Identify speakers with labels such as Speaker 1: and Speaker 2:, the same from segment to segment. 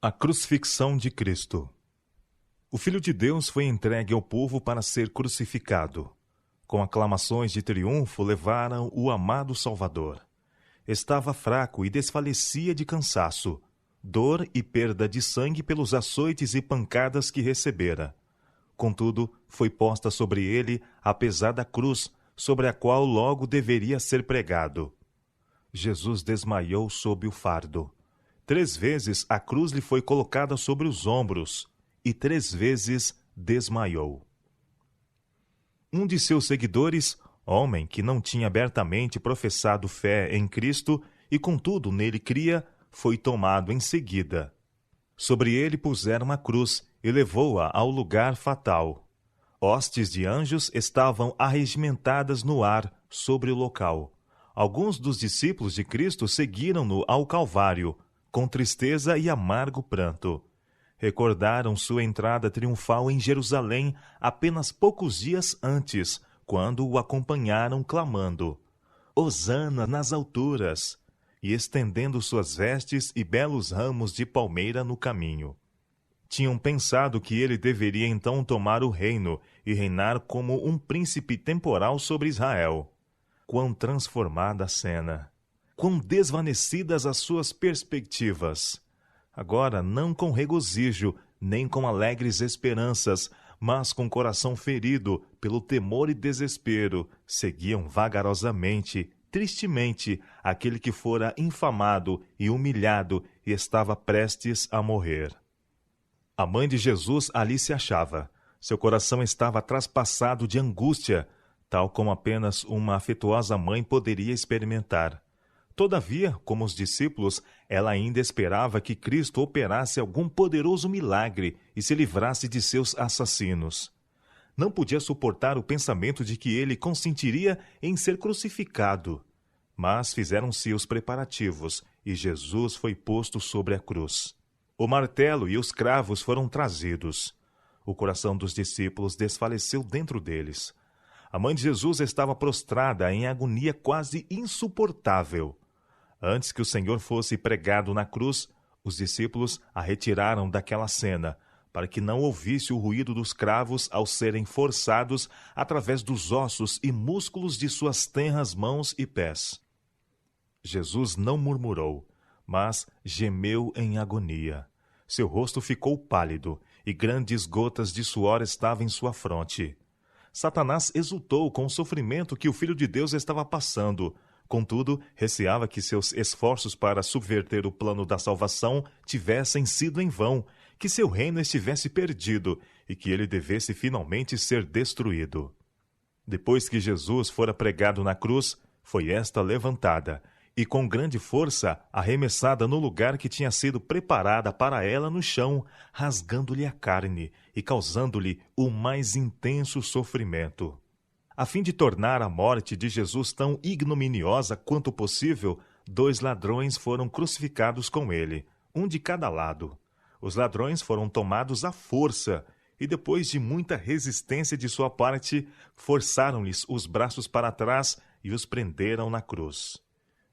Speaker 1: A crucifixão de Cristo. O Filho de Deus foi entregue ao povo para ser crucificado. Com aclamações de triunfo levaram o amado Salvador. Estava fraco e desfalecia de cansaço, dor e perda de sangue pelos açoites e pancadas que recebera. Contudo, foi posta sobre ele a pesada cruz, sobre a qual logo deveria ser pregado. Jesus desmaiou sob o fardo. 3 vezes a cruz lhe foi colocada sobre os ombros, e 3 vezes desmaiou. Um de seus seguidores, homem que não tinha abertamente professado fé em Cristo e contudo nele cria, foi tomado em seguida. Sobre ele puseram a cruz e levou-a ao lugar fatal. Hostes de anjos estavam arregimentadas no ar sobre o local. Alguns dos discípulos de Cristo seguiram-no ao Calvário, com tristeza e amargo pranto. Recordaram sua entrada triunfal em Jerusalém apenas poucos dias antes, quando o acompanharam clamando: Hosana nas alturas! E estendendo suas vestes e belos ramos de palmeira no caminho. Tinham pensado que ele deveria então tomar o reino e reinar como um príncipe temporal sobre Israel. Quão transformada a cena! Quão desvanecidas as suas perspectivas! Agora, não com regozijo, nem com alegres esperanças, mas com coração ferido pelo temor e desespero, seguiam vagarosamente, tristemente, aquele que fora infamado e humilhado e estava prestes a morrer. A mãe de Jesus ali se achava. Seu coração estava traspassado de angústia, tal como apenas uma afetuosa mãe poderia experimentar. Todavia, como os discípulos, ela ainda esperava que Cristo operasse algum poderoso milagre e se livrasse de seus assassinos. Não podia suportar o pensamento de que ele consentiria em ser crucificado. Mas fizeram-se os preparativos e Jesus foi posto sobre a cruz. O martelo e os cravos foram trazidos. O coração dos discípulos desfaleceu dentro deles. A mãe de Jesus estava prostrada em agonia quase insuportável. Antes que o Senhor fosse pregado na cruz, os discípulos a retiraram daquela cena, para que não ouvisse o ruído dos cravos ao serem forçados através dos ossos e músculos de suas tenras mãos e pés. Jesus não murmurou, mas gemeu em agonia. Seu rosto ficou pálido, e grandes gotas de suor estavam em sua fronte. Satanás exultou com o sofrimento que o Filho de Deus estava passando. Contudo, receava que seus esforços para subverter o plano da salvação tivessem sido em vão, que seu reino estivesse perdido e que ele devesse finalmente ser destruído. Depois que Jesus fora pregado na cruz, foi esta levantada e, com grande força, arremessada no lugar que tinha sido preparada para ela no chão, rasgando-lhe a carne e causando-lhe o mais intenso sofrimento. A fim de tornar a morte de Jesus tão ignominiosa quanto possível, 2 ladrões foram crucificados com ele, um de cada lado. Os ladrões foram tomados à força e, depois de muita resistência de sua parte, forçaram-lhes os braços para trás e os prenderam na cruz.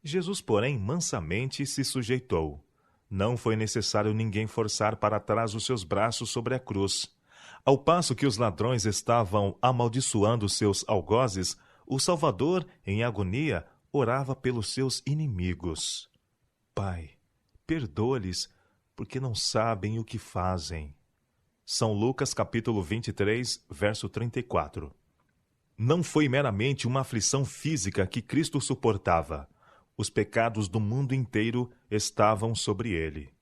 Speaker 1: Jesus, porém, mansamente se sujeitou. Não foi necessário ninguém forçar para trás os seus braços sobre a cruz. Ao passo que os ladrões estavam amaldiçoando seus algozes, o Salvador, em agonia, orava pelos seus inimigos. Pai, perdoa-lhes, porque não sabem o que fazem. São Lucas, capítulo 23, verso 34. Não foi meramente uma aflição física que Cristo suportava. Os pecados do mundo inteiro estavam sobre ele.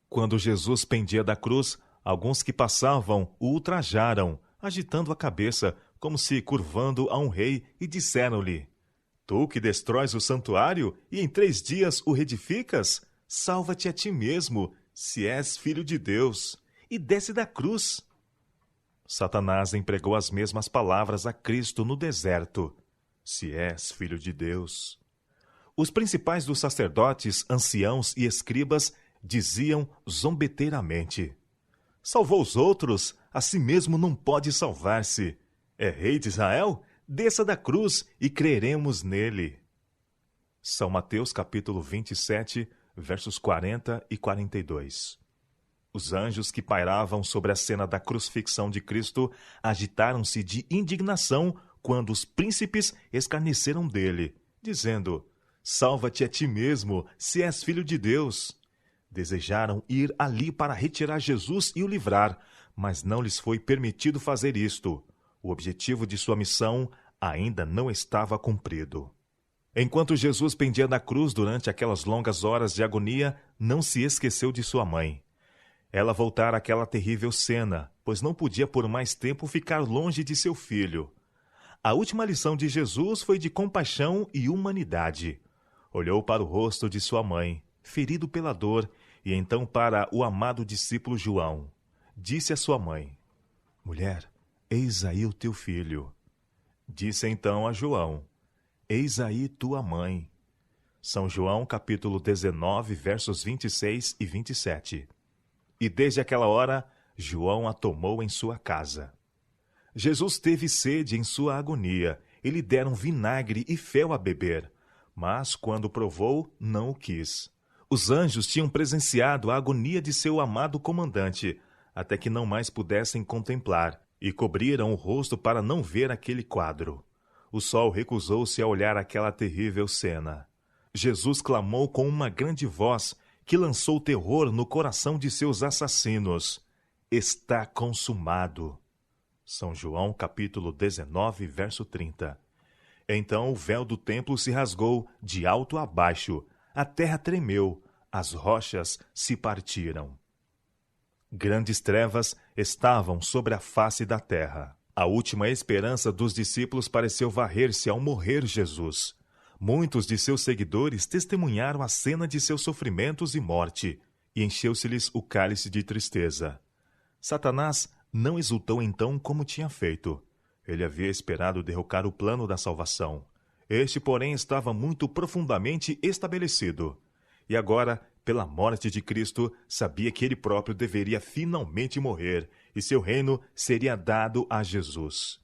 Speaker 1: Quando Jesus pendia da cruz, alguns que passavam o ultrajaram, agitando a cabeça, como se curvando a um rei, e disseram-lhe: Tu que destróis o santuário e em 3 dias o reedificas, salva-te a ti mesmo, se és filho de Deus, e desce da cruz. Satanás empregou as mesmas palavras a Cristo no deserto: Se és filho de Deus. Os principais dos sacerdotes, anciãos e escribas diziam zombeteiramente: Salvou os outros, a si mesmo não pode salvar-se. É rei de Israel? Desça da cruz e creremos nele. São Mateus capítulo 27, versos 40 e 42. Os anjos que pairavam sobre a cena da crucifixão de Cristo agitaram-se de indignação quando os príncipes escarneceram dele, dizendo: Salva-te a ti mesmo, se és filho de Deus. Desejaram ir ali para retirar Jesus e o livrar, mas não lhes foi permitido fazer isto. O objetivo de sua missão ainda não estava cumprido. Enquanto Jesus pendia na cruz durante aquelas longas horas de agonia, não se esqueceu de sua mãe. Ela voltara àquela terrível cena, pois não podia por mais tempo ficar longe de seu filho. A última lição de Jesus foi de compaixão e humanidade. Olhou para o rosto de sua mãe, ferido pela dor, e então para o amado discípulo João. Disse a sua mãe: Mulher, eis aí o teu filho. Disse então a João: Eis aí tua mãe. São João, capítulo 19, versos 26 e 27. E desde aquela hora, João a tomou em sua casa. Jesus teve sede em sua agonia, e lhe deram vinagre e fel a beber, mas quando provou, não o quis. Os anjos tinham presenciado a agonia de seu amado comandante, até que não mais pudessem contemplar, e cobriram o rosto para não ver aquele quadro. O sol recusou-se a olhar aquela terrível cena. Jesus clamou com uma grande voz, que lançou terror no coração de seus assassinos: Está consumado. São João, capítulo 19, verso 30. Então o véu do templo se rasgou de alto a baixo, a terra tremeu, as rochas se partiram. Grandes trevas estavam sobre a face da terra. A última esperança dos discípulos pareceu varrer-se ao morrer Jesus. Muitos de seus seguidores testemunharam a cena de seus sofrimentos e morte, e encheu-se-lhes o cálice de tristeza. Satanás não exultou então como tinha feito. Ele havia esperado derrocar o plano da salvação. Este, porém, estava muito profundamente estabelecido. E agora, pela morte de Cristo, sabia que ele próprio deveria finalmente morrer, e seu reino seria dado a Jesus.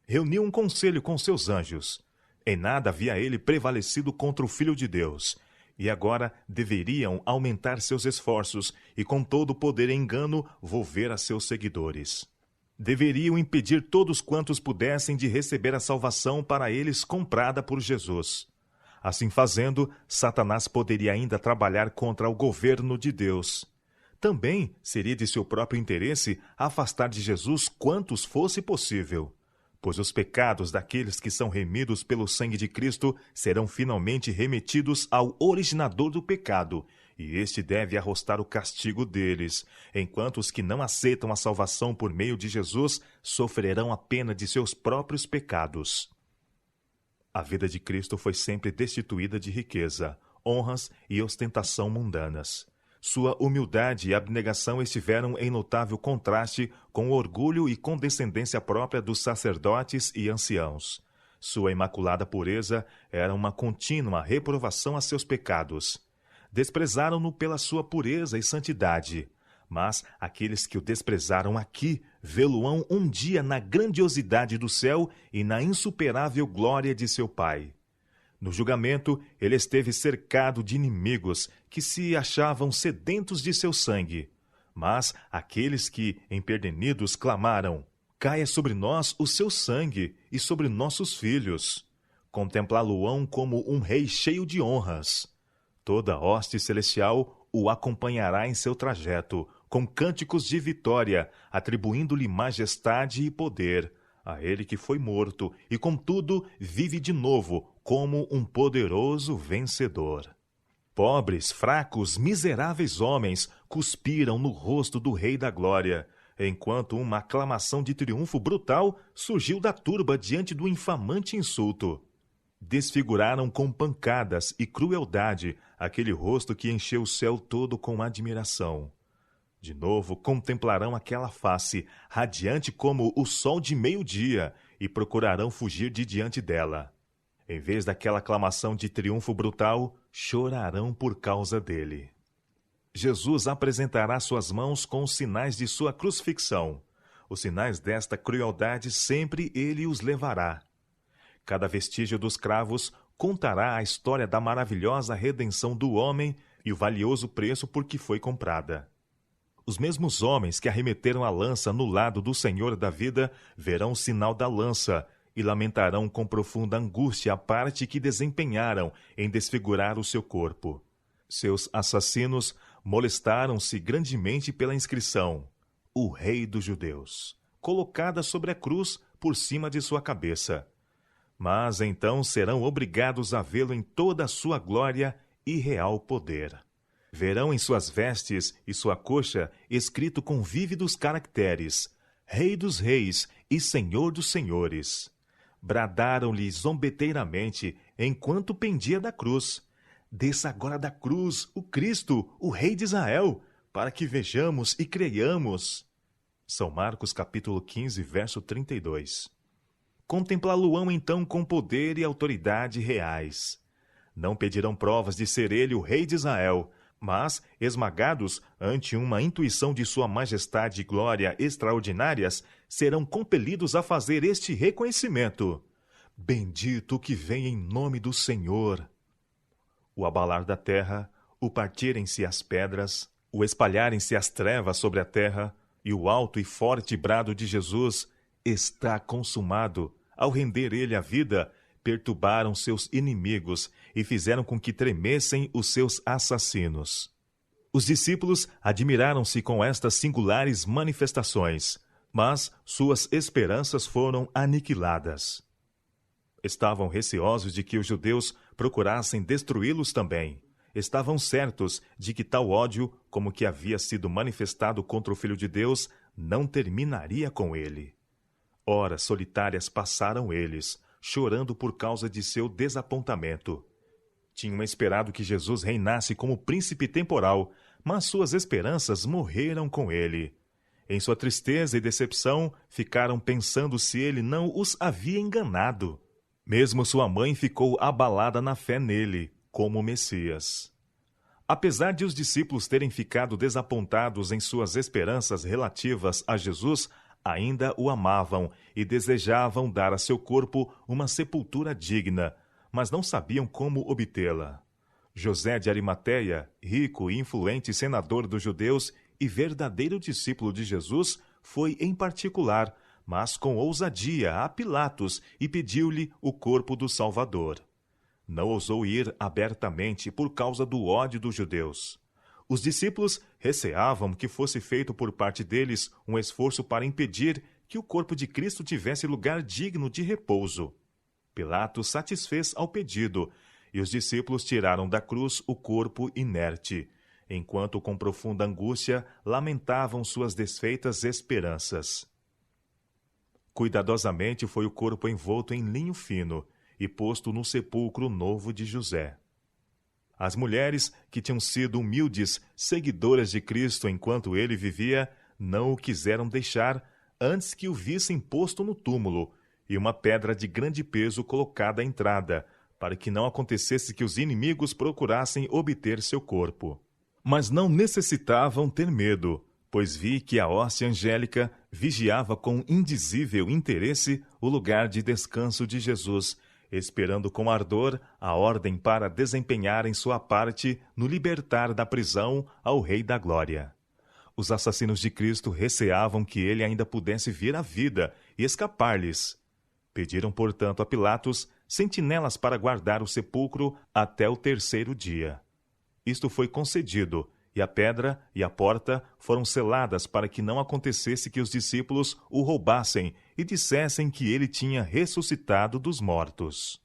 Speaker 1: Reuniu um conselho com seus anjos. Em nada havia ele prevalecido contra o Filho de Deus, e agora deveriam aumentar seus esforços e com todo o poder e engano volver a seus seguidores. Deveriam impedir todos quantos pudessem de receber a salvação para eles comprada por Jesus. Assim fazendo, Satanás poderia ainda trabalhar contra o governo de Deus. Também seria de seu próprio interesse afastar de Jesus quantos fosse possível, pois os pecados daqueles que são remidos pelo sangue de Cristo serão finalmente remetidos ao originador do pecado, e este deve arrostar o castigo deles, enquanto os que não aceitam a salvação por meio de Jesus sofrerão a pena de seus próprios pecados. A vida de Cristo foi sempre destituída de riqueza, honras e ostentação mundanas. Sua humildade e abnegação estiveram em notável contraste com o orgulho e condescendência própria dos sacerdotes e anciãos. Sua imaculada pureza era uma contínua reprovação a seus pecados. Desprezaram-no pela sua pureza e santidade, mas aqueles que o desprezaram aqui vê-lo-ão um dia na grandiosidade do céu e na insuperável glória de seu Pai. No julgamento, ele esteve cercado de inimigos que se achavam sedentos de seu sangue. Mas aqueles que, empedernidos, clamaram: Caia sobre nós o seu sangue e sobre nossos filhos. Contemplá-lo-ão como um rei cheio de honras. Toda a hoste celestial o acompanhará em seu trajeto, com cânticos de vitória, atribuindo-lhe majestade e poder, a ele que foi morto e, contudo, vive de novo como um poderoso vencedor. Pobres, fracos, miseráveis homens cuspiram no rosto do Rei da Glória, enquanto uma aclamação de triunfo brutal surgiu da turba diante do infamante insulto. Desfiguraram com pancadas e crueldade aquele rosto que encheu o céu todo com admiração. De novo contemplarão aquela face, radiante como o sol de meio-dia, e procurarão fugir de diante dela. Em vez daquela aclamação de triunfo brutal, chorarão por causa dele. Jesus apresentará suas mãos com os sinais de sua crucifixão. Os sinais desta crueldade sempre ele os levará. Cada vestígio dos cravos contará a história da maravilhosa redenção do homem e o valioso preço por que foi comprada. Os mesmos homens que arremeteram a lança no lado do Senhor da vida verão o sinal da lança e lamentarão com profunda angústia a parte que desempenharam em desfigurar o seu corpo. Seus assassinos molestaram-se grandemente pela inscrição "O Rei dos Judeus", colocada sobre a cruz por cima de sua cabeça. Mas então serão obrigados a vê-lo em toda a sua glória e real poder. Verão em suas vestes e sua coxa escrito com vívidos caracteres: Rei dos Reis e Senhor dos Senhores. Bradaram-lhe zombeteiramente enquanto pendia da cruz: Desça agora da cruz o Cristo, o Rei de Israel, para que vejamos e creiamos. São Marcos capítulo 15, verso 32. Contemplá-lo-ão então com poder e autoridade reais. Não pedirão provas de ser ele o Rei de Israel, mas, esmagados ante uma intuição de sua majestade e glória extraordinárias, serão compelidos a fazer este reconhecimento: Bendito o que vem em nome do Senhor. O abalar da terra, o partirem-se as pedras, o espalharem-se as trevas sobre a terra, e o alto e forte brado de Jesus: Está consumado, ao render ele a vida, perturbaram seus inimigos e fizeram com que tremessem os seus assassinos. Os discípulos admiraram-se com estas singulares manifestações, mas suas esperanças foram aniquiladas. Estavam receosos de que os judeus procurassem destruí-los também. Estavam certos de que tal ódio, como que havia sido manifestado contra o Filho de Deus, não terminaria com ele. Horas solitárias passaram eles, chorando por causa de seu desapontamento. Tinham esperado que Jesus reinasse como príncipe temporal, mas suas esperanças morreram com ele. Em sua tristeza e decepção, ficaram pensando se ele não os havia enganado. Mesmo sua mãe ficou abalada na fé nele, como Messias. Apesar de os discípulos terem ficado desapontados em suas esperanças relativas a Jesus, ainda o amavam e desejavam dar a seu corpo uma sepultura digna, mas não sabiam como obtê-la. José de Arimateia, rico e influente senador dos judeus e verdadeiro discípulo de Jesus, foi em particular, mas com ousadia, a Pilatos e pediu-lhe o corpo do Salvador. Não ousou ir abertamente por causa do ódio dos judeus. Os discípulos receavam que fosse feito por parte deles um esforço para impedir que o corpo de Cristo tivesse lugar digno de repouso. Pilatos satisfez ao pedido, e os discípulos tiraram da cruz o corpo inerte, enquanto com profunda angústia lamentavam suas desfeitas esperanças. Cuidadosamente foi o corpo envolto em linho fino e posto no sepulcro novo de José. As mulheres, que tinham sido humildes seguidoras de Cristo enquanto ele vivia, não o quiseram deixar antes que o vissem posto no túmulo e uma pedra de grande peso colocada à entrada, para que não acontecesse que os inimigos procurassem obter seu corpo. Mas não necessitavam ter medo, pois vi que a hóstia angélica vigiava com indizível interesse o lugar de descanso de Jesus, esperando com ardor a ordem para desempenharem sua parte no libertar da prisão ao Rei da Glória. Os assassinos de Cristo receavam que ele ainda pudesse vir à vida e escapar-lhes. Pediram, portanto, a Pilatos sentinelas para guardar o sepulcro até o terceiro dia. Isto foi concedido, e a pedra e a porta foram seladas para que não acontecesse que os discípulos o roubassem e dissessem que ele tinha ressuscitado dos mortos.